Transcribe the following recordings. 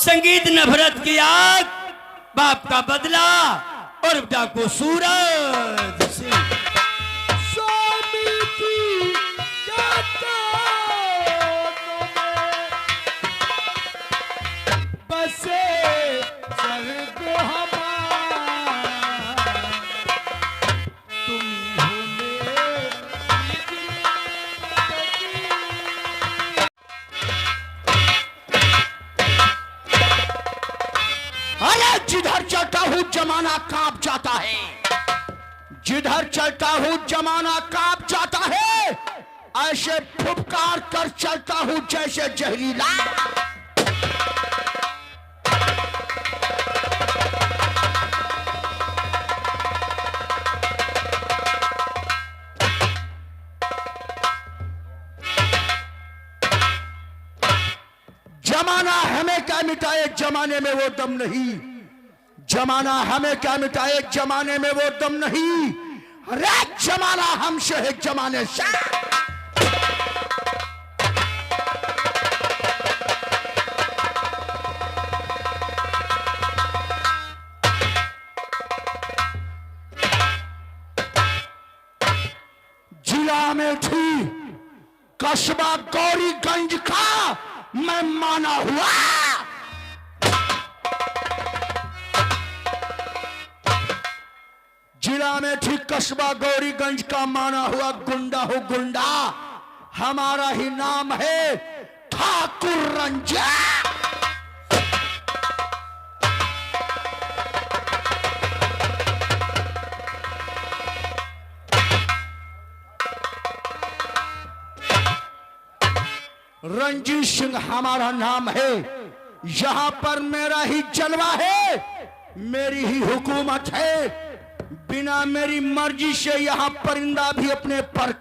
संगीत नफरत की आग, बाप का बदला और डाकू सूरज सिंह। जिधर चलता हूं जमाना कांप जाता है, जिधर चलता हूं जमाना कांप जाता है। ऐसे फुफकार कर चलता हूं जैसे जहरीला। जमाना हमें क्या मिटाए, जमाने में वो दम नहीं। जमाना हमें क्या मिटाए, जमाने में वो दम नहीं। अरे जमाना हमसे है, जमाने से। जिला में थी कस्बा गौरीगंज का मैं माना हुआ। जिला में थी कस्बा गौरीगंज का माना हुआ गुंडा हो गुंडा। हमारा ही नाम है ठाकुर रंजा। रंजीत सिंह हमारा नाम है। यहां पर मेरा ही जलवा है, मेरी ही हुकूमत है। बिना मेरी मर्जी से यहां परिंदा भी अपने पर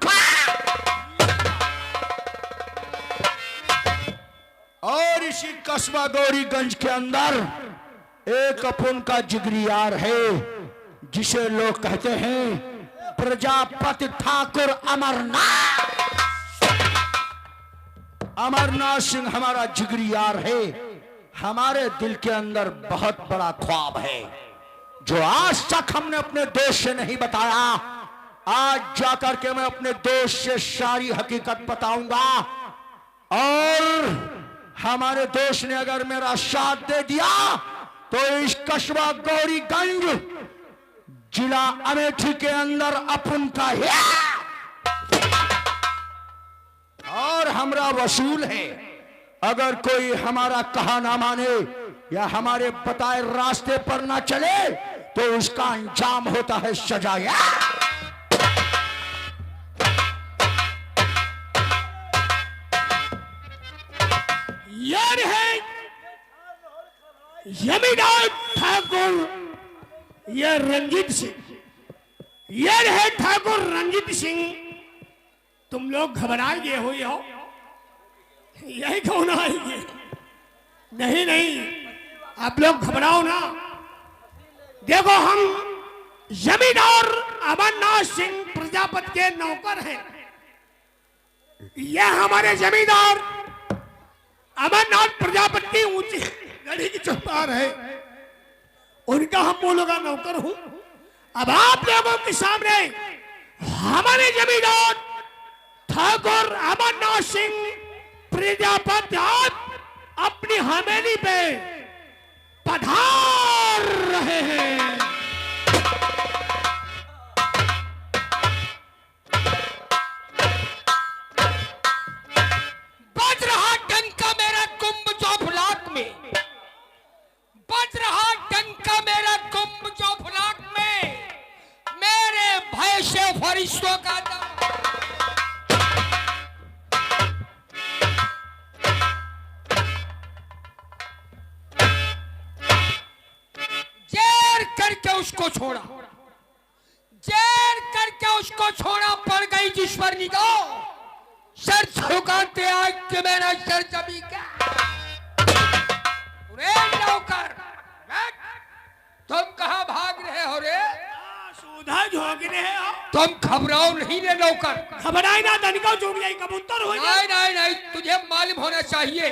और इसी कस्बा गौरीगंज के अंदर एक अपन का जिगरी यार है, जिसे लोग कहते हैं प्रजापति ठाकुर अमरनाथ। अमरनाथ सिंह हमारा जिगरी यार है। हमारे दिल के अंदर बहुत बड़ा ख्वाब है जो आज तक हमने अपने दोस्त से नहीं बताया। आज जाकर के मैं अपने दोस्त से सारी हकीकत बताऊंगा और हमारे दोस्त ने अगर मेरा साथ दे दिया तो इस कस्बा गौरीगंज जिला अमेठी के अंदर अपन का है और हमरा वसूल है। अगर कोई हमारा कहा ना माने या हमारे बताए रास्ते पर ना चले तो उसका अंजाम होता है सजा। यार है जमींदार ठाकुर यह रंजीत सिंह, यार है ठाकुर रंजीत सिंह। तुम लोग घबरा गए हो, यही कौन आएंगे? नहीं नहीं, आप लोग घबराओ ना। देखो, हम जमींदार अमरनाथ सिंह प्रजापति के नौकर हैं। यह हमारे जमींदार अमरनाथ प्रजापति ऊंची गढ़ी की चौपार है, उनका हम बोलों का नौकर हूं। अब आप लोगों के सामने हमारे जमींदार ठाकुर अमरनाथ सिंह प्रजापति अपनी हवेली पे पधार रहे हैं। बज रहा डंका मेरा कुंभ चौफलाक में, बज रहा डंका मेरा कुंभ चौफलाक में, मेरे भय से फरिश्तों का करके उसको छोड़ा, जेल करके उसको छोड़ा। पड़ गई जिसपर निगाह, सर झुकाते आज के मेरा सर जमी का। रे नौकर, तुम कहां भाग रहे हो रे? सुधा झोंक रहे हो तुम घबराओ नहीं रे नौकर। घबराए ना, धनिका चुग जाए, कबूतर हो जाए। नहीं नहीं नहीं, तुझे मालूम होना चाहिए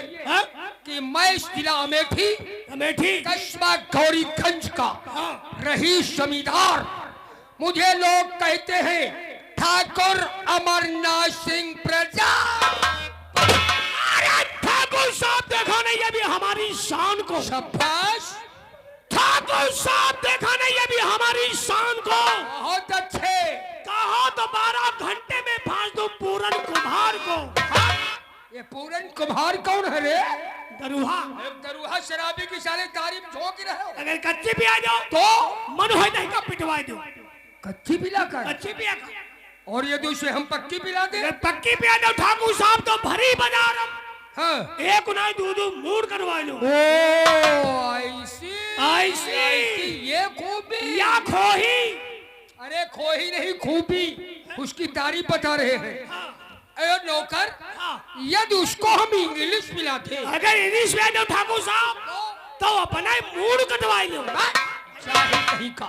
कि मैं इस जिला अमेठी अमेठी कस्बा गौरीगंज का हाँ। रईस जमींदार, मुझे लोग कहते हैं ठाकुर अमरनाथ सिंह प्रजा। अरे ठाकुर साहब देखो नहीं, ये भी हमारी शान को। शाबाश, ठाकुर साहब देखा नहीं, ये भी हमारी शान को। बहुत अच्छे। कहो तो 12 घंटे में फांस दो पूरन कुम्हार को। ये पूरन कुम्हार कौन है रे? दरुहा। दरुहा शराबी की सारे तारीफ ठोक रहे हो। अगर कच्ची भी आ जाओ तो मन हो नहीं का पिटवा दो। कच्ची पिला कर, कच्ची भी आ और ये दूसरे हम पक्की पिला दे। अगर पक्की भी आ जाओ ठाकुर साहब तो भरी बाजार हाँ। एक उनाई दूध मूड करवा लो। ओ ऐसी ऐसी ये खूबी या खोही। अरे खोही नहीं खूबी, उसकी तारीफ बता रहे हैं। अरे नौकर, यदि उसको हम इंग्लिश पिलाते, अगर इंग्लिश में दो ठाकुर साहब तो अपना मूड कटवा लो। चाहे कहीं का,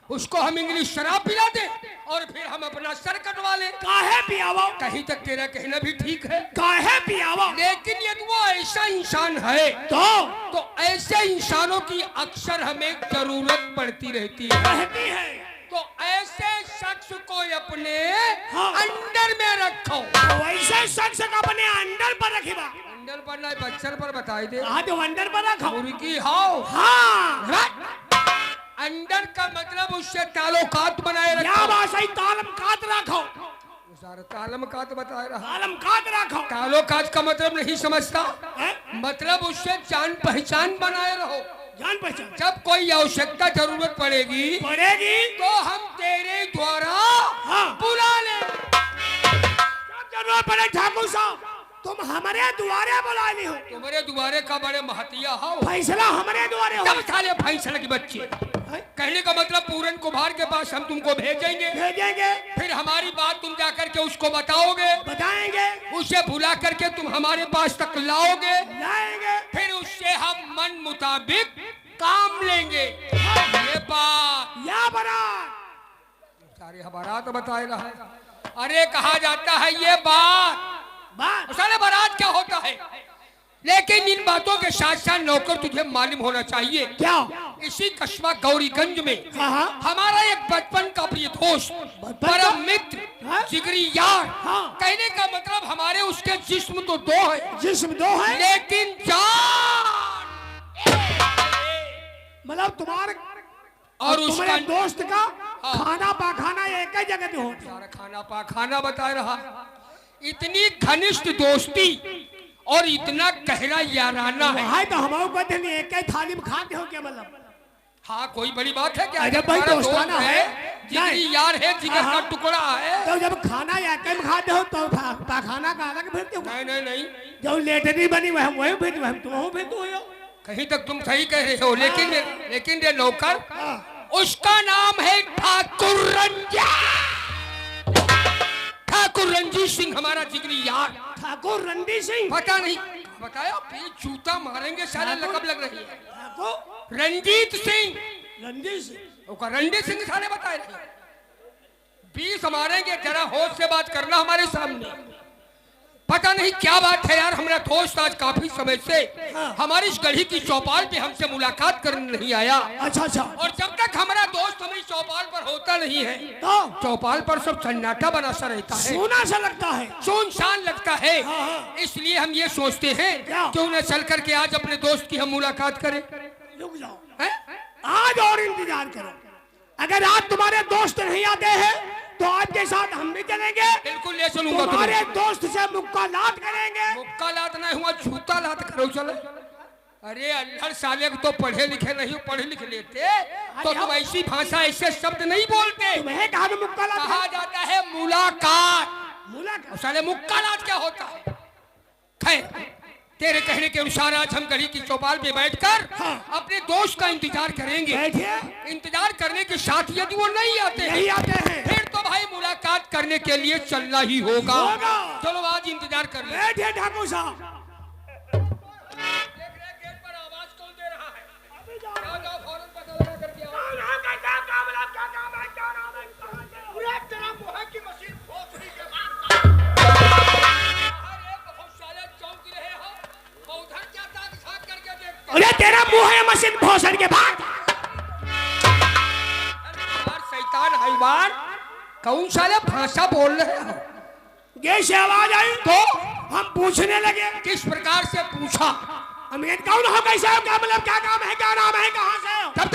उसको हम इंग्लिश शराब पिला दे और फिर हम अपना सर कटवा ले। काहे पियावो? कहीं तक तेरा कहना भी ठीक है, काहे पियावो? लेकिन यदि वो ऐसा इंसान है तो ऐसे इंसानों की अक्सर हमें जरूरत पड़ती रहती है। कहती है तो ऐसे शख्स को अपने हाँ। अंडर में रखो। वैसे शख्स को अपने अंडर पर रखिबा। अंडर पर नहीं, बच्चन पर बताई दे। हाँ तो अंडर पर रखो। मुर्गी हाओ। हाँ अंडर का मतलब उससे ताल्लुकात बनाए या रखो। बात सही, तालम कात रखो। सारा ताल्लुकात बताए रहा। तालम कात रखो। ताल्लुकात का मतलब नहीं समझता, हैं? मतलब उससे जान पहचान बनाए रहो। जान पहचान जब कोई आवश्यकता जरूरत पड़ेगी पड़ेगी तो हम तेरे द्वारा हाँ। बुला ले। जब जरूरत पड़े ठाकुर साहब तुम हमारे द्वारे बुला ली हो। तुम्हारे द्वारे का बड़े महतिया हो। फैसला हमारे द्वारे हो। जब साले फैसला की बच्चे, कहने का मतलब पूरन कुम्हार के पास हम तुमको भेजेंगे, भेजेंगे, फिर हमारी बात तुम जाकर के उसको बताओगे, बताएंगे, उसे बुला करके तुम हमारे पास तक लाओगे, लाएंगे, फिर उससे हम मन मुताबिक काम लेंगे। ये बात या बारात सारे बारात बताए रहा है। अरे कहा जाता है ये बात, सारे बारात क्या होता है। लेकिन इन बातों के साथ साथ नौकर तुझे मालूम होना चाहिए, क्या इसी कस्बा गौरीगंज में हाँ। हमारा एक बचपन का प्रिय दोस्त, परम मित्र, हाँ। जिगरी यार, हाँ। कहने का मतलब हमारे उसके जिस्म तो दो है, जिस्म दो है, लेकिन जान मतलब तुम्हारे और तुम्हारे उसका दोस्त का हाँ। खाना पाखाना एक ही जगह पे होता। सारा खाना पाखाना बता रहा। इतनी घनिष्ठ दोस्ती और इतना गहरा याराना है। वहाँ तो हमारे को दिन एक ही थाली में खाते हो क्या? मतलब हाँ कोई बड़ी बात है क्या? अरे भाई तुम्हारा दोस्ताना दोस्त है, जिगरी नहीं। यार है, जिगर का हाँ। टुकड़ा है। तो जब खाना एक ही में खाते हो तो पाखाना का अलग भेजते हो। नहीं नहीं नहीं, जब लेटरी बनी वही भेज, हम तुम भेजते हो। कहीं तक तुम सही कह रहे हो, लेकिन ये नौकर, हाँ। उसका नाम है ठाकुर रणजीत सिंह, हमारा जिगरी यार। ठाकुर रणजीत सिंह, पता नहीं बताया, जूता मारेंगे सारे, लकब लग रही है। ठाकुर रंजीत सिंह, रणजीत सिंह, रणजीत सिंह सारे बताए रहे। 20 मारेंगे, जरा होश से बात करना हमारे सामने। पता नहीं क्या बात है यार, हमारा दोस्त आज काफी समय से हमारी इस गढ़ी की चौपाल पे हमसे मुलाकात करने नहीं आया। अच्छा अच्छा। और जब तक हमारा दोस्त हमें चौपाल पर होता नहीं है तो चौपाल पर सब सन्नाटा बना सा रहता है, सोना सा लगता है। सुनसान लगता है। हाँ। इसलिए हम ये सोचते हैं क्या? क्यों न चल करके आज अपने दोस्त की हम मुलाकात करें। रुक जाओ, हैं? आज और इंतजार करो। अगर आज तुम्हारे दोस्त नहीं आते हैं तो आपके साथ हम भी चलेंगे। बिल्कुल ले चलूंगा तुम्हारे तुम्हें। दोस्त से मुक्कालात करेंगे। मुक्का लात नहीं हुआ, जूता लात करो चले। अरे अल्हड़ साले को तो पढ़े लिखे नहीं, पढ़े लिख लेते तो तुम ऐसी भाषा, ऐसे शब्द नहीं बोलते। तुम्हें कहा तो मुक्कालात कहा जाता है मुलाकात। मुलाकात। साले मुक्कालात क्या होता है? खैर, तेरे कहने के अनुसार आज हम गढ़ी की चौपाल पे बैठकर अपने दोस्त का इंतजार करेंगे। बैठिए। इंतजार करने के साथ यदि वो नहीं आते नहीं आते हैं फिर तो भाई मुलाकात करने के लिए चलना ही होगा। होगा। चलो आज इंतजार कर ले। बैठिए ठाकुर साहब। गेट पर आवाज कौन दे रहा है? जाओ जाओ फौरन पता लगा करके आओ। पूरे तेरा मुंह की मशीन भोसड़ी के बाहर एक बहुत सारे चौंक रहे हो। उधर क्या ताक मुंह है मशीन भोसड़ के भाग। यार शैतान हैवान, कौन साले भाषा बोल रहे हो? ये से आवाज आई तो हम पूछने लगे किस प्रकार से पूछा? अमीर कौन हो, कैसे हो, क्या मतलब, क्या काम है, क्या नाम है, कहाँ से हो? तब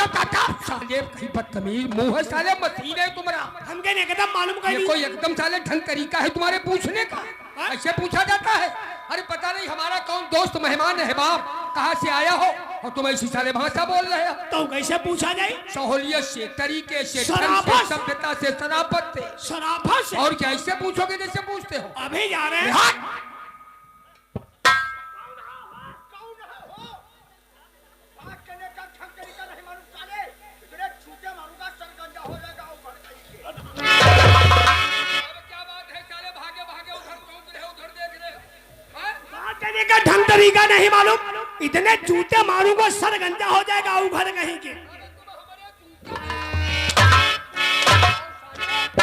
साले कहीं बदतमीज मुंह है साले, मशीन है तुम्हारा। हम कहने एकदम मालूम कर ये दी। कोई एकदम साले ढंग तरीका है तुम्हारे पूछने का? ऐसे पूछा जाता है? अरे पता नहीं हमारा कौन दोस्त मेहमान है बाप, कहाँ से आया हो और तुम ऐसी साले भाषा बोल रहे हो? तो कैसे पूछा जाए? सहूलियत से, तरीके से, ढंग शराफत से, सभ्यता से, शराफत से। शराफत से। और क्या ऐसे पूछोगे जैसे पूछते हो? अभी जा रहे हैं। हट! का ढंग तरीका नहीं मालूम, इतने जूते मारूंगा सर गंजा हो जाएगा उभर कहीं के।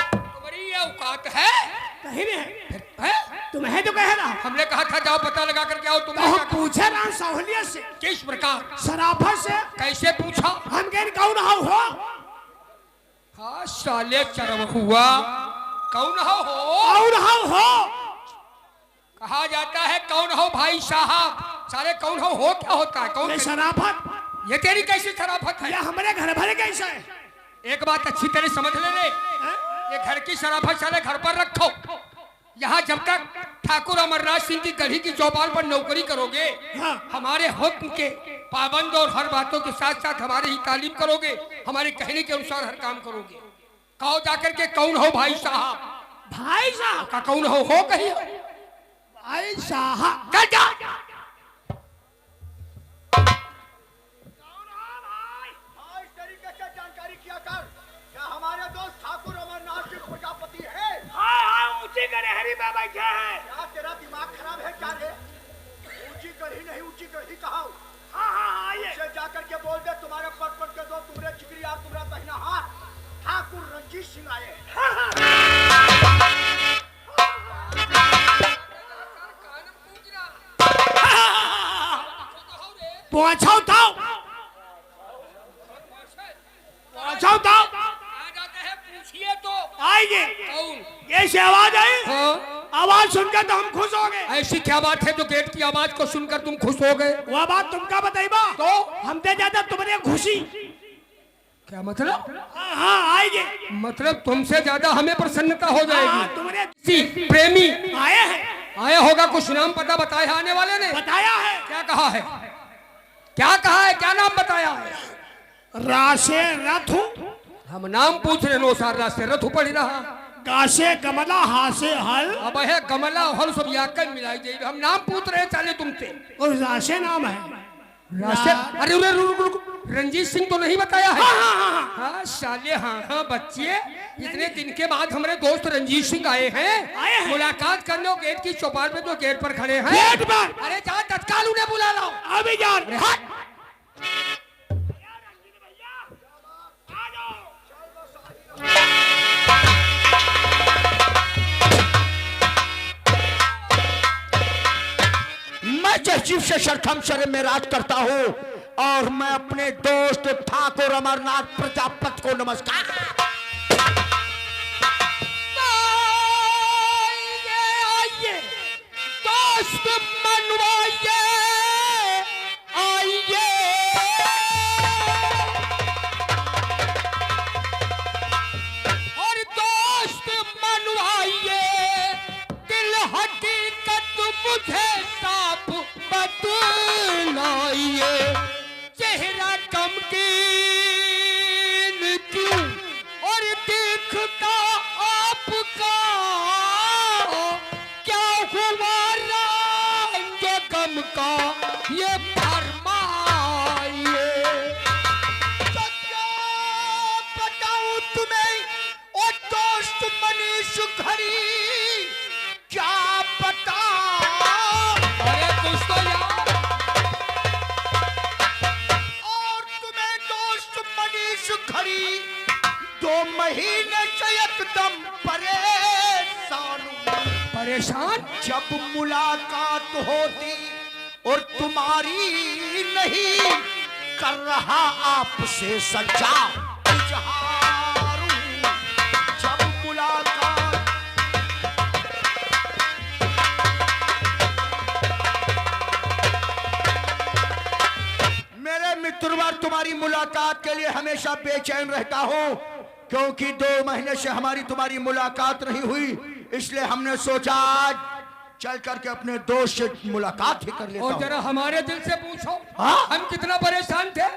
तुम्हारी ये औकात है? कहीं नहीं है, है? तुम्हें तो कह रहा हमने कहा था जाओ पता लगा करके आओ। तुमने तो क्या कहा? पूछे ना सहूलियत से, किस प्रकार? शराफत से। कैसे पूछा? हम कह कौन हो? हाँ साले चरम हुआ, कौन हो? कौन हो? कहा जाता है कौन हो भाई साहब। साले कौन हो क्या होता है? कौन? ये शराफत, ये तेरी कैसी शराफत है? ये हमारे घर भर कैसा है? एक बात अच्छी तरह समझ ले, ये घर की शराफत साले घर पर रखो। यहाँ जब तक ठाकुर अमरनाथ सिंह की गढ़ी की चौपाल पर नौकरी करोगे, हाँ। हमारे हुक्म के पाबंद और हर बातों के साथ साथ हमारी ही तालीम करोगे, हमारे कहने के अनुसार हर काम करोगे। कहो जाकर के कौन हो भाई साहब? भाई साहब का कौन हो कही? भाई साहब इस तरीके से जानकारी किया कर, क्या हमारे दोस्त ठाकुर अमरनाथ सिंह प्रजापति है? हाँ ऊंची गड़हरी में बैठे हैं। क्या तेरा दिमाग खराब है क्या रे? ऊंची गढ़ी नहीं, ऊंची गढ़ी कहा। हाँ ये उसे जाकर के बोल दे तुम्हारे पट के दो तुम्हारे जिगरी यार, तुम्हारा बहना हाथ ठाकुर रंजीत सिंह आए। पहुंचाओ तो पूछिए तो आएंगे। कौन? ये से आवाज आई, हाँ? आवाज सुनकर तो हम खुश हो गए। ऐसी क्या बात है जो गेट की आवाज को सुनकर तुम खुश हो गए? वह बात तुमका बताइबा तो हमसे ज्यादा तुम्हारे खुशी। क्या मतलब? हाँ आएंगे। मतलब तुमसे ज्यादा हमें प्रसन्नता हो हाँ, जाएगी। तुम्हारे प्रेमी आए हैं, आया होगा, कुछ नाम पता बताया आने वाले ने? बताया है। क्या कहा है? क्या कहा है? क्या नाम बताया है? राशे रथु, हम नाम पूछ रहे नो सार रास्ते रथु पढ़ रहा। गाशे कमला, हासे हल, अब है कमला हल सब याकर मिलाई जाएगी। हम नाम पूछ रहे चाले तुमसे। और राशे नाम है। राशे? अरे अरे रुक रुक, रंजीत सिंह तो नहीं बताया है? हाँ। हाँ साले, हाँ बच्चे, इतने दिन के बाद हमारे दोस्त रंजीत सिंह आए हैं मुलाकात करने। गेट की चौपाल पे जो गेट पर खड़े हैं। गेट पर? अरे जा तत्काल उन्हें बुला लाओ। अभी जान। अरे हट! मैं जसजीव से शरखम शर्म में राज करता हूँ और मैं अपने दोस्त ठाकुर अमरनाथ प्रजापति को नमस्कार। आइए दोस्त मनवाइए, आइए और दोस्त मनवाइए, दिल हकीकत मुझे साफ बतलाइए। चेहरा गमगीन क्यों और दिखता आपका क्या हुआ रंग गम का, ये फरमाइए। बताऊं तुम्हें ओ दोस्त मनीष घड़ी, क्या बता? अरे कुछ तो यार। और तुम्हें दोस्त मनीष घड़ी 2 महीने से एकदम परेशान हूं। परेशान? जब मुलाकात होती और तुम्हारी नहीं रहा आपसे सच्चा इजहार जब मुलाकात। मेरे मित्रवर, तुम्हारी मुलाकात के लिए हमेशा बेचैन रहता हूं, क्योंकि 2 महीने से हमारी तुम्हारी मुलाकात नहीं हुई, इसलिए हमने सोचा आज चल करके अपने दोस्त से मुलाकात ही कर लेता और हूं। जरा हमारे दिल से पूछो, हाँ? हम कितना परेशान थे।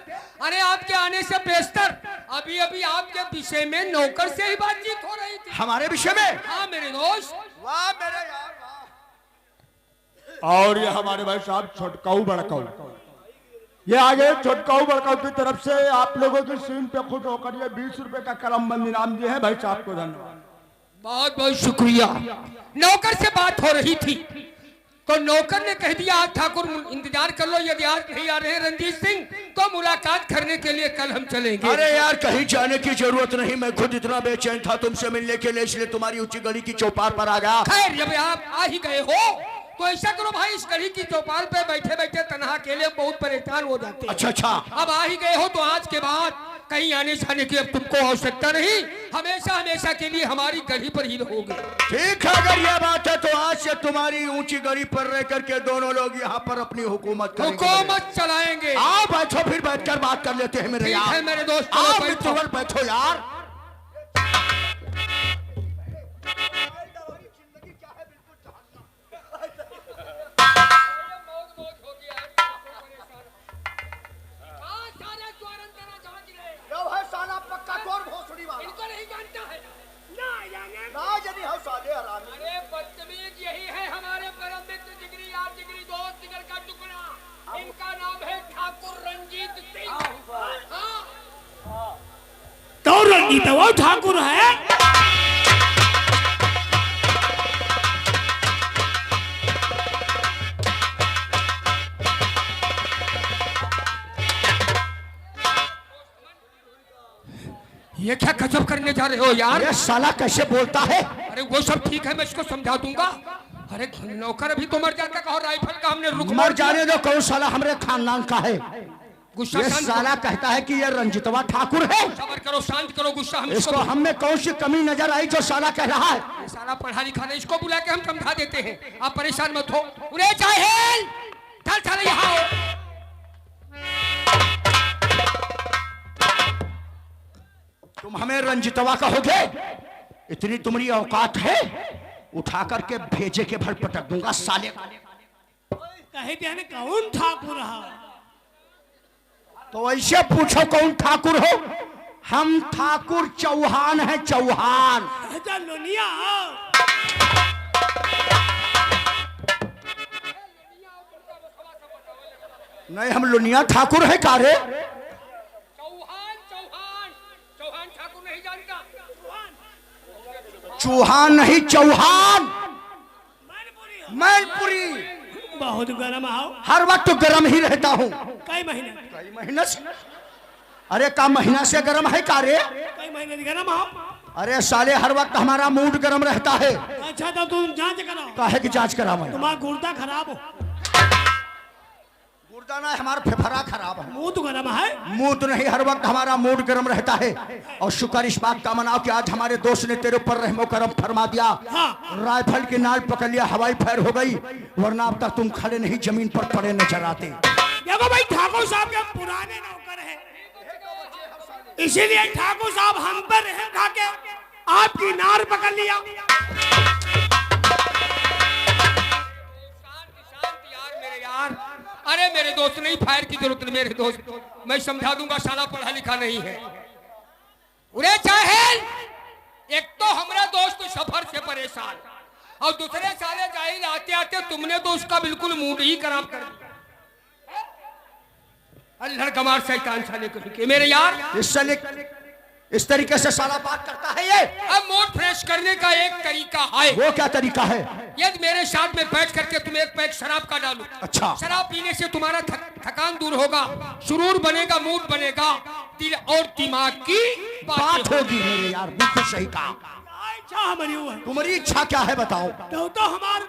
अरे आपके आने से बेशतर अभी अभी आपके विषय में नौकर से ही बातचीत हो रही थी। हमारे विषय में? हाँ मेरे दोस्त। वाह मेरे यार वाह। और ये हमारे भाई साहब छोटकाऊ बड़काऊ, ये आगे छोटकाऊ बड़काऊ की तरफ से आप लोगों की सीन पे खुश होकर ये 20 रुपए का करमबंद इनाम दिए हैं भाई साहब को, धन्यवाद। बहुत बहुत शुक्रिया। नौकर से बात हो रही थी तो नौकर ने कह दिया आज ठाकुर इंतजार कर लो, यदि आज नहीं आ रहे रंजीत सिंह तो मुलाकात करने के लिए कल हम चलेंगे। अरे यार कहीं जाने की जरूरत नहीं, मैं खुद इतना बेचैन था तुमसे मिलने के लिए, इसलिए तुम्हारी ऊंची गली की चौपाल पर आ गया। खैर जब आप आ ही गए हो तो ऐसा करो भाई, इस गली की चौपाल पे बैठे बैठे तन्हा अकेले बहुत परेशान हो जाते हैं। अच्छा अच्छा। अब आ ही गए हो तो आज के बाद कहीं आने जाने की अब तुमको आवश्यकता नहीं, हमेशा हमेशा के लिए हमारी गली पर ही रहोगे। ठीक है, अगर यह बात है तो आज से तुम्हारी ऊंची गली पर रह करके दोनों लोग यहाँ पर अपनी हुकूमत करेंगे। हुकूमत चलाएंगे। आओ बैठो, फिर बैठकर बात कर लेते हैं मेरे ठीक यार। है मेरे दोस्त, आओ चलो बैठो। मित्रवर बैठो यार। अरे बदतमीज यही है हमारे परम मित्र जिगरी यार जिगरी दोस्त जिगर का टुकड़ा, इनका नाम है ठाकुर रंजीत सिंह। हाँ? तो रंजीत वो ठाकुर है। ये क्या गजब करने जा रहे हो यार। ये साला कैसे बोलता है? अरे वो सब ठीक है, मैं इसको समझा दूंगा। अरे नौकर अभी तो मर जाता, कहो राइफल का हमने रुक मर जाने दो, कौन साला हमारे खानदान का है? गुस्सा ये शांत साला कहता है कि ये रंजितवा ठाकुर है। करो, सब्र करो, शांत करो गुस्सा। हम इसको हम में कौन सी कमी नजर आई जो साला कह रहा है? ये साला पढ़ा लिखा नहीं, इसको बुला के हम समझा देते हैं, आप परेशान मत हो। उन्हें चाहे चल चल यहाँ आओ। तुम हमें रंजितवा कहोगे? इतनी तुम्हारी औकात है? उठा करके भेजे के भर पटक दूंगा साले। कहे थे कौन ठाकुर है? तो ऐसे पूछो कौन ठाकुर हो? हम ठाकुर चौहान हैं, चौहान। अच्छा लोनिया। नहीं, हम लुनिया ठाकुर है कारे। चौहान चौहान चौहान ठाकुर नहीं जानता? चौहान नहीं, चौहान। मैनपुरी। बहुत गर्म आओ। हर वक्त गर्म ही रहता हूँ। कई महीने? कई महीने से? अरे का महीना से गर्म है कारे? कई महीने से गर्म आओ। अरे साले हर वक्त हमारा मूड गर्म रहता है। अच्छा तो तुम जांच कराओ। काहे की जांच करावे? तुम्हारा गुर्दा खराब हो। गुर्दा ना, हमारा फेफड़ा खराब है। मुंह तो गर्म है। मुंह तो नहीं, हर वक्त हमारा मूड गर्म रहता है। और शुक्र इस बात का मनाओ कि आज हमारे दोस्त ने तेरे ऊपर रहमो करम फरमा दिया। हाँ। राइफल की नाल पकड़ लिया, हवाई फायर हो गई, वरना अब तक तुम खड़े नहीं जमीन पर पड़े नजर आते। देखो भाई ठाकुर साहब के पुराने नौकर हैं, इसीलिए ठाकुर साहब हम पर रहम खा के आपकी नार पकड़ लिया। यार अरे मेरे दोस्त नहीं, फायर की जरूरत नहीं मेरे दोस्त, मैं समझा दूंगा, साला पढ़ा लिखा नहीं है। उरे चाहेल, एक तो हमारा दोस्त सफर से परेशान और दूसरे साले जाहिर आते आते तुमने तो उसका बिल्कुल मूड ही खराब कर दिया। अल्लाह कमार शैतान साले को मेरे यार। इस तरीके से साला बात करता है ये। अब मूड फ्रेश करने का एक तरीका है। वो क्या तरीका है? यदि मेरे साथ में बैठ करके तुम एक पैक शराब का डालो। अच्छा। शराब पीने से तुम्हारा थकान दूर होगा, सुरूर बनेगा, मूड बनेगा, दिल और दिमाग की बात होगी मेरे यार, बिल्कुल सही कहा। इच्छा हमारी वो है। तुम्हारी इच्छा क्या है बताओ? तो हमार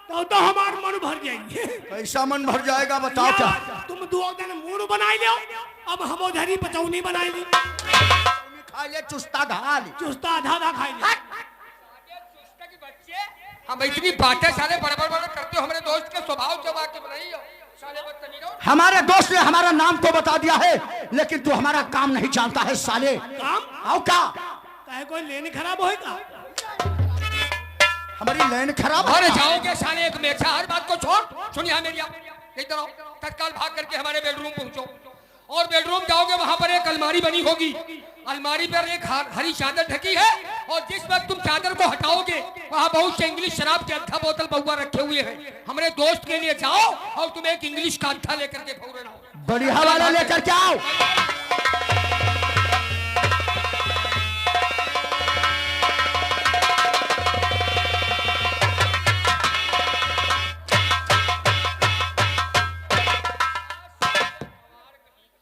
तो हमार मन भर जाएंगे। कैसा मन भर जाएगा बताओ क्या? तुम दो दिन मूड बनाई लो, अब हम उधर ही पचौनी बनाई ली। खा ले चुस्ता घाल, चुस्ता आधा आधा खाई ले। हम इतनी बातें साले बड़बड़ करते हो, हमारे दोस्त के स्वभाव से वाकिफ नहीं हो साले बदतमीज हो। हमारे दोस्त ने हमारा नाम तो बता दिया है, लेकिन तू हमारा काम नहीं जानता है साले। काम आओ क्या? कहे कोई लेन खराब होएगा? हमारी लाइन खराब और है। जाओगे साले एक मेछा, हर बात को छोड़। सुनिए मेरी आप इधर आओ, तत्काल भाग करके हमारे बेडरूम पहुंचो और बेडरूम जाओगे, वहां पर एक अलमारी बनी होगी। अलमारी पर एक हरी चादर ढकी है और जिस वक्त तुम चादर को हटाओगे वहां बहुत से इंग्लिश शराब के अद्धा बोतल बहुआ रखे हुए हैं। हमारे दोस्त के लिए जाओ और तुम एक इंग्लिश का अद्धा लेकर के फौरन आओ। बढ़िया वाला लेकर के आओ।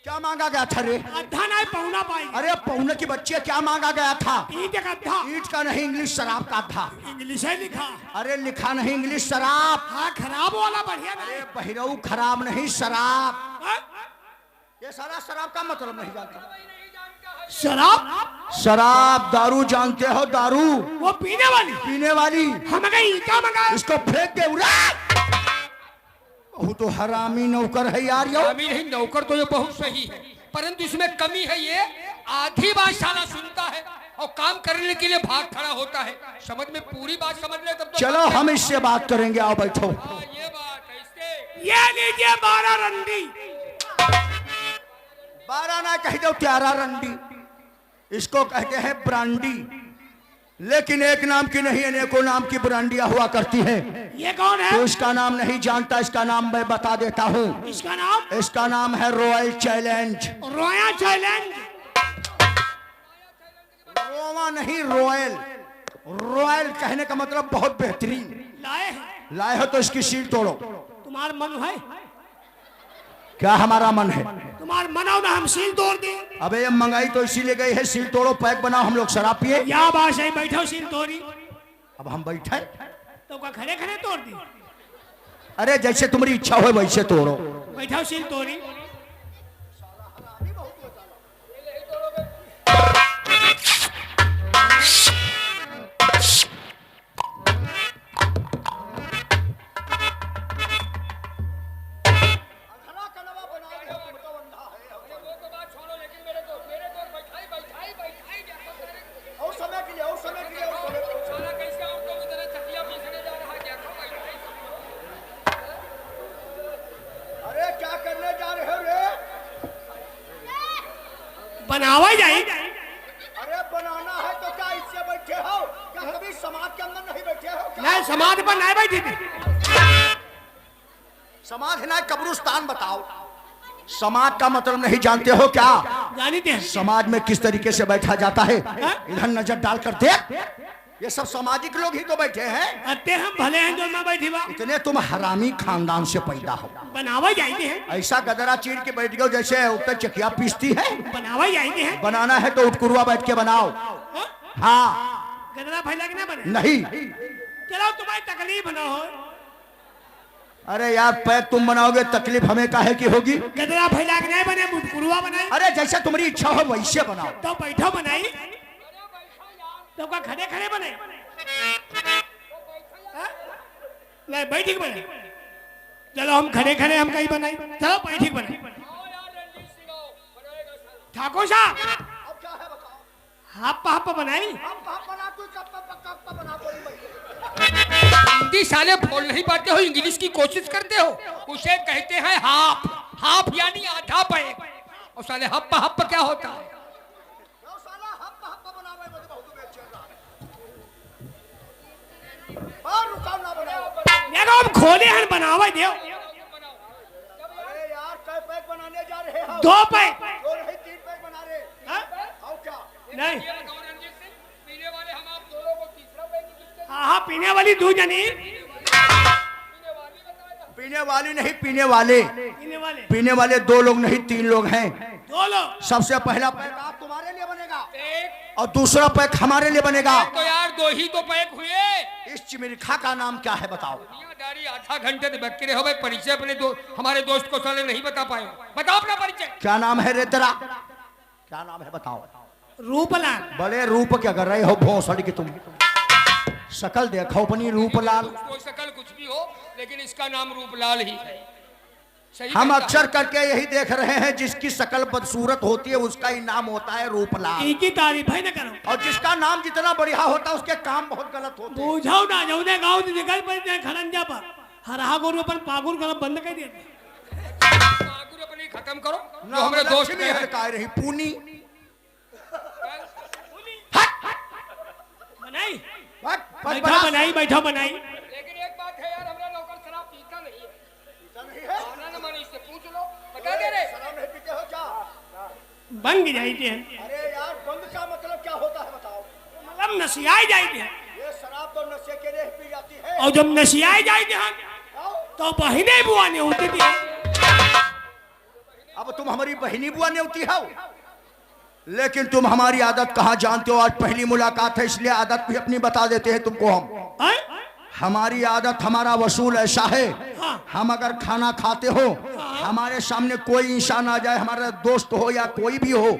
क्या मांगा गया था रे? अद्धा नहीं पौना पाएगी। अरे पौने की बच्ची क्या मांगा गया था? ईट का अद्धा। ईट का नहीं, इंग्लिश शराब का था। इंग्लिश है लिखा। अरे लिखा नहीं इंग्लिश शराब। हाँ खराब वाला बढ़िया नहीं। अरे बहिरऊ खराब नहीं शराब। हाँ? ये सारा शराब का मतलब नहीं जानता। शराब? शराब दारू जानते हो? दारू वो पीने वाली। पीने वाली। हम गए ईटा मंगा। इसको फेंक दे उड़ा। वो तो हरामी नौकर है यार। यो हरामी नहीं नौकर तो ये बहुत सही है, परंतु इसमें कमी है ये आधी बात साला सुनता है और काम करने के लिए भाग खड़ा होता है। समझ में पूरी बात समझ ले तब तो चलो हम इससे बात करेंगे। आओ बैठो। ये बात है इससे। ये लीजिए 12 रंडी। 12 ना कह दो 13 रंडी। इसको कहते हैं ब्रांडी, लेकिन एक नाम की नहीं अनेकों नाम की ब्रांडियां हुआ करती है। ये कौन है? तो इसका नाम नहीं जानता, इसका नाम मैं बता देता हूँ। इसका नाम? इसका नाम है royal challenge. Royal challenge. Roma नहीं रॉयल। रॉयल कहने का मतलब बहुत बेहतरीन। लाए हैं। लाए हो तो इसकी सील तोड़ो। तुम्हारा मन है? क्या हमारा मन है? तुम्हारा मन हो ना हम सील तोड़ दे। अबे ये मंगाई तो इसीलिए गई है, सील तोड़ो, पैक बनाओ, हम लोग शराब पिए। या बात है, बैठो सील तोड़ी। अब हम बैठे तो क्या खड़े खड़े तोड़ दी? अरे जैसे तुम्हारी इच्छा हो वैसे तोड़ो। बैठो सील तोड़ी। बनावा जाए। अरे बनाना है तो क्या इससे बैठे हो? क्या कभी समाज के अंदर नहीं बैठे हो? नहीं समाज पर नहीं बैठी थी। समाज है ना कब्रिस्तान। बताओ समाज का मतलब नहीं जानते हो क्या? जानते हैं। समाज में किस तरीके से बैठा जाता है? इधर नजर डालकर देख, ये सब सामाजिक लोग ही तो बैठे हैं। अत्ते हम भले हैं जो मैं बैठी बा। इतने तुम हरामी खानदान से पैदा हो। बनावा जाते हैं। ऐसा गदरा चीर के बैठ गए जैसे उत्तर चकिया पीसती है। बनावा जाते हैं। बनाना है तो उठकुरुआ बैठ के बनाओ। हाँ गदरा फैला के ना बने। नहीं। चलो तुम्हारी तकलीफ ना हो। अरे यार पैक तुम बनाओगे, तकलीफ हमें काहे की होगी? गदरा फैला के नहीं बने, मुटकुरुआ बनाई। अरे जैसे तुम्हारी इच्छा हो वैसे बनाओ। तो बैठो बनाई। तो क्या खड़े खड़े बने? नहीं बैठी बने। चलो हम खड़े खड़े हम कहीं बनाई। चलो बैठी बने। ठाकुर साहब हाप हाप बनाई। हिंदी साले बोल नहीं पाते हो, इंग्लिश की कोशिश करते हो। उसे कहते हैं हाफ। हाफ यानी आधा पैक। और साले हप्पा हप्पा क्या होता है? देखो हम खोले हैं बनावा दे। अरे यार कै पैक बनाने जा रहे हो? 2 पैक। 2 नहीं 3 पैक बना रहे। हाँ? आओ क्या? नहीं पीने वाले हम आप दोनों को तीसरा पैक। हाँ पीने वाली 2 जनी। पीने वाली नहीं पीने वाले। पीने वाले। पीने वाले 2 लोग नहीं 3 लोग हैं। बोलो। सबसे पहला पैक आप तुम्हारे लिए बनेगा एक और दूसरा पैक हमारे लिए बनेगा। तो यार दो ही तो पैक हुए। इस चिमरिखा का नाम क्या है बताओ? दुनियादारी आधा घंटे से बक रहे हो भाई, परिचय अपने हमारे दोस्त को साले नहीं बता पाए। बताओ अपना परिचय। क्या नाम है रे तेरा? क्या नाम है बताओ? रूपलाल। बड़े रूप क्या कर रहे हो भोसड़ की तुम? शकल देखो अपनी रूपलाल। कोई शकल कुछ भी हो लेकिन इसका नाम रूपलाल ही है। सही हम कहता अक्सर करके यही देख रहे हैं, जिसकी शकल बदसूरत होती है उसका ही नाम होता है रूपलाल, इनकी तारीफ है ना करो। और जिसका नाम जितना बढ़िया होता है उसके काम बहुत गलत होते हैं। बुझाओ ना जाऊ दे गाँव से निकल पड़ते खड़ंजा पर हरा गोरू पर पागुर कर बंद कर दिया। पागुर अपनी खत्म करो ना जो हमारे दोस्त लक्ष्मी में है है। काय रही पूनी। बनाई बट- बट- बैठा बड़ा- बनाई बैठा बनाई। लेकिन एक बात है यार, हमारा नौकर शराब पीता नहीं है। आना ना माने इससे पूछ लो, बता दे रे। शराब नहीं पीते हो क्या? बन जाई थे अरे यार बंद का मतलब क्या होता है बताओ? मतलब नसियाई जाई थे, ये शराब तो नशे के लिए पी जाती है। और जब नसियाई जाई थे तो बहिने बुआ ने होती थी। अब तुम हमारी बहनी बुआ ने होती हो, लेकिन तुम हमारी आदत कहाँ जानते हो? आज पहली मुलाकात है इसलिए आदत भी अपनी बता देते हैं तुमको हम। हैं? हमारी आदत, हमारा वसूल ऐसा है, हम अगर खाना खाते हो हमारे सामने कोई इंसान आ जाए, हमारा दोस्त हो या कोई भी हो,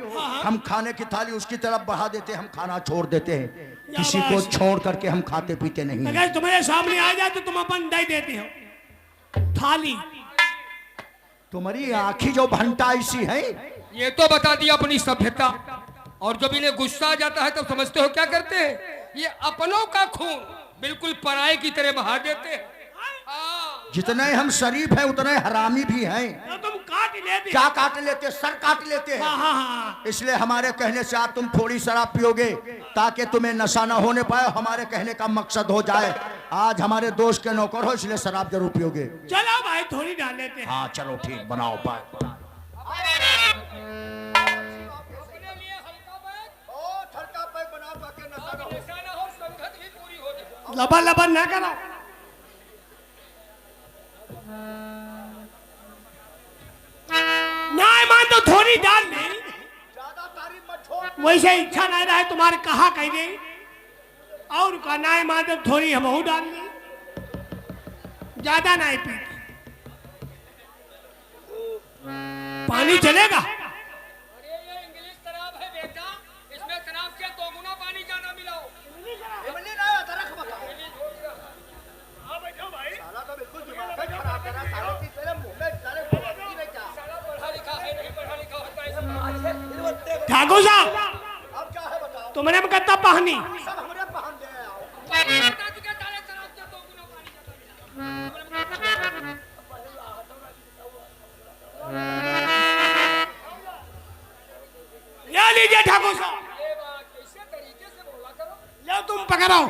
हम खाने की थाली उसकी तरफ बढ़ा देते हैं, हम खाना छोड़ देते हैं, किसी को छोड़ करके हम खाते पीते नहीं हैं। अगर तुम्हारे सामने आ जाए तो तुम अपन दे देते हो थाली। तुम्हारी आंखी जो भंटा ऐसी है, ये तो बता दिया अपनी सभ्यता। और जब इन्हें गुस्सा आ जाता है तब समझते हो क्या करते हैं? ये अपनों का खून बिल्कुल पराये की तरह बहा देते हैं। हाँ। जितने हम शरीफ हैं उतने हरामी भी हैं। तो तुम काट लेते। क्या काट लेते? सर काट लेते हैं। हाँ हाँ। इसलिए हमारे कहने से आज तुम थोड़ी शराब पियोगे ताकि तुम्हें नशा ना होने पाए, हमारे कहने का मकसद हो जाए। आज हमारे दोस्त के नौकर हो इसलिए शराब जरूर पियोगे। चलो भाई थोड़ी डाल लेते हैं। हाँ चलो ठीक, बनाओ पाए। अपने लिए हल्का बैग, हल्का पैक बनाओ ताकि नशा ना हो। नशा ना हो, संगत भी पूरी हो जाए। लबन लबन ना करो। ना मान तो थोड़ी डाल ले, ज्यादा तारीफ मत छोड़। वैसे इच्छा नहीं रहे तुम्हारे कहा कह दे और का ना मान तो थोड़ी हम डाल ली, ज्यादा नहीं पी। पानी चलेगा? अरे ये इंग्लिश शराब है बेटा, इसमें शराब से दोगुना पानी ज्यादा मिलाओ। साला पढ़ा लिखा है नहीं पढ़ा लिखा होता है। ठाकुर साहब अब क्या है बताओ? तुमने हम कहता पानी सब हमरे पहन दे आओ। बता दो क्या साले शराब से दोगुना पानी ज्यादा मिलाओ। ले लीजिए ठाकुर साहब, ये बात कैसे तरीके से बोला करो। लो तुम पकड़ो।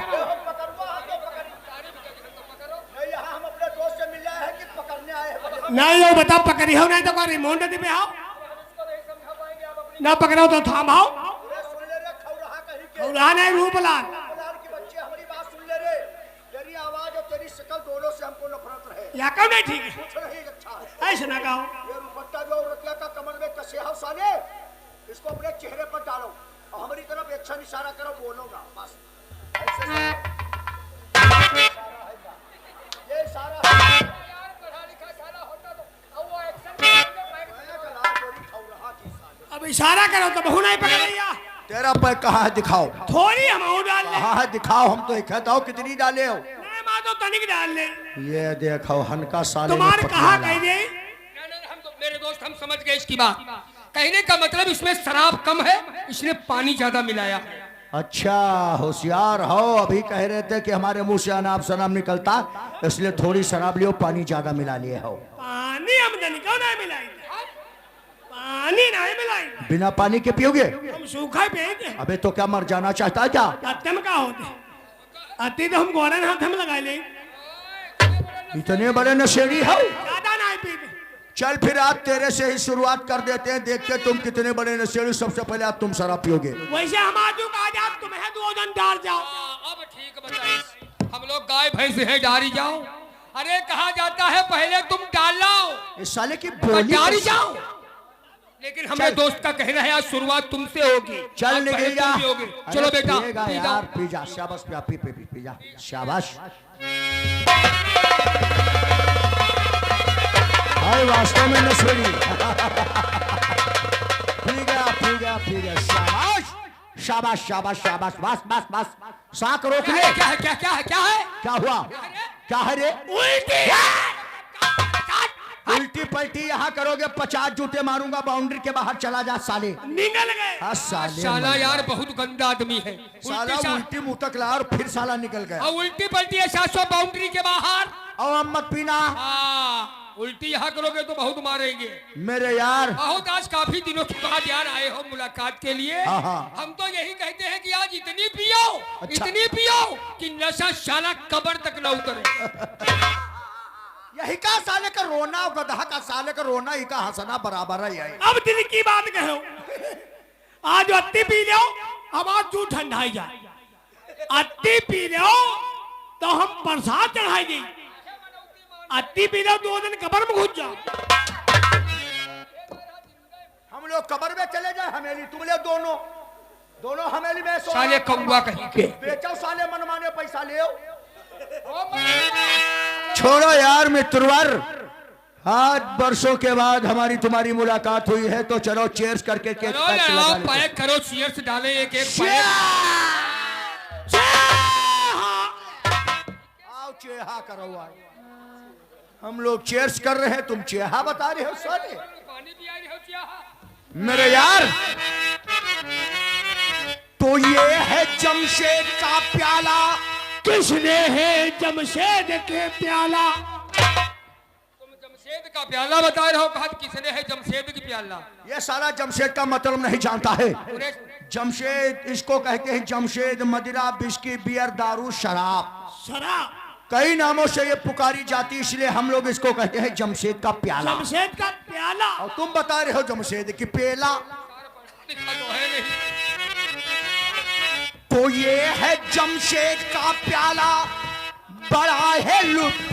नहीं, यहाँ हम अपने दोस्त से मिल आए हैं कि पकड़ने आए हैं? नहीं लो बताओ पकड़ी हो नहीं तो कोई रिमोट दे पे आओ, इसको नहीं समझा पाएंगे आप अपनी। ना पकड़ो तो थाम आओ। सुन ले रे खौराहा कहीं के। और नहीं रूपलाल लाल की बच्चे हमारी बात सुन ले रे। तेरी आवाज और तेरी शक्ल दोनों से हमको नफरत रहे। या क्यों नहीं ठीक है? कुछ नहीं अच्छा है। ऐसे ना कहो। ये रुपट्टा जो औरतिया का कमर में कसे हो साले, इसको अपने चेहरे पर डालो और हमारी तरफ एक्शन इशारा करो, बोलोगा बस ऐसे। ये इशारा है। यार पढ़ा लिखा साला होता तो अब वो एक्शन अब इशारा करो तो बहु नहीं पकड़िया। तेरा पैर कहाँ है दिखाओ? थोड़ी हम डाल ले। कहाँ है दिखाओ? हम तो कहता हूँ कितनी डाले हो? नहीं माँ तो तनिक डाल ले। ये देखो हनका साले ने तुम्हारे पकड़ा कहा ला। कह दे? हम तो मेरे दोस्त हम समझ गए इसकी बात। कहने का मतलब इसमें शराब कम है, इसने पानी ज्यादा मिलाया। अच्छा होशियार हो। अभी कह रहे थे कि हमारे मुंह से अनाप शनाप निकलता, इसलिए थोड़ी शराब लियो, पानी ज्यादा मिला लिए हो। पानी हम क्यों नहीं मिलाई? पानी नहीं मिलाई, बिना पानी के पियोगे? हम सूखा पिएंगे। अबे तो क्या मर जाना चाहता है क्या? अत्ते में क्या होते? अति तो हम गोरन हाथ हम लगा ले। इतने बड़े नशेड़ी हो? ज्यादा नहीं पीते। चल फिर आज तेरे से ही शुरुआत कर देते हैं, देखते तुम कितने बड़े नशेड़ी। सबसे पहले आज तुम शराब पियोगे। वैसे हम आजू का आज आप तुम्हें 2 दिन डाल जाओ। अब ठीक बताइए, हम लोग गाय भैंस है डारी जाओ। अरे कहा जाता है पहले तुम डाल लाओ इस साले की तो बोली डारी कैसी- जाओ। लेकिन हमारे दोस्त का कहना है आज शुरुआत तुमसे होगी। चल आज निकल पहले जा। तुम पियोगे। अरे चलो बेटा पिएगा पी जाओ। यार, पी जा, शाबाश, पी जा, शाबाश। भाई वास्तव में नशेड़ी। पी गया, शाबाश, बस, साक रोक क्या ले। है क्या है क्या क्या है क्या है? क्या हुआ? क्या है रे? उल्टी पलटी यहाँ करोगे 50 जूते मारूंगा, बाउंड्री के बाहर चला जा साले। निकल गए। हाँ साले, साला यार बहुत गंदा आदमी है। साला उल्टी मुंह तक ला और फिर साला निकल गया। और उल्टी पलटी है 700 बाउंड्री के बाहर। और अब मत पीना उल्टी यहाँ करोगे तो बहुत मारेंगे मेरे यार। बहुत। आज काफी दिनों के बाद यार आए हो मुलाकात के लिए। हाँ। हम तो यही कहते हैं कि आज इतनी पियो, अच्छा। इतनी पियो कि नशा साला कब्र तक न उतरे। यही का साले का रोना, गधा का साले का रोना, ही का हंसना बराबर है। यही अब दिल की बात कहो, आज अत्ती पी लो, अब आज तू ठंडाई जाए। अत्ती पी लो तो हम प्रसाद चढ़ाई दी। अत्ती पी लो 2 दिन कब्र में घुस जाओ। हम लोग कब्र में चले जाए, हमेली तुम लोग दोनों हमेली में सो। साले कौवा कहीं के। बेचो साले, मनमाने पैसा ले। छोड़ो यार मित्रवर, आज वर्षों के बाद हमारी तुम्हारी मुलाकात हुई है तो चलो चेयर्स करके केक चलो पैक ना, लगा आओ लेते हैं। पैक करो, चीयर्स डालें एक एक पैक। आओ चेहा करो आज। हम लोग चेयर्स कर रहे हैं, तुम चेहा बता रहे हो साले। पानी भी आ रही हो चिया। मेरे यार, तो ये है जमशेद का प्याला। किसने है जमशेद के प्याला? तुम जमशेद का प्याला बता रहे हो, कहा किसने है जमशेद की प्याला? ये सारा जमशेद का मतलब नहीं जानता है। जमशेद इसको कहते हैं, जमशेद मदिरा, बिस्की, बियर, दारू, शराब, शराब। कई नामों से ये पुकारी जाती, इसलिए हम लोग इसको कहते हैं जमशेद का प्याला। जमशेद का प्याला। और तुम बता रहे हो जमशेद की पेला। लिखा तो है नहीं। तो ये है जमशेद का प्याला, बड़ा है लुत्फ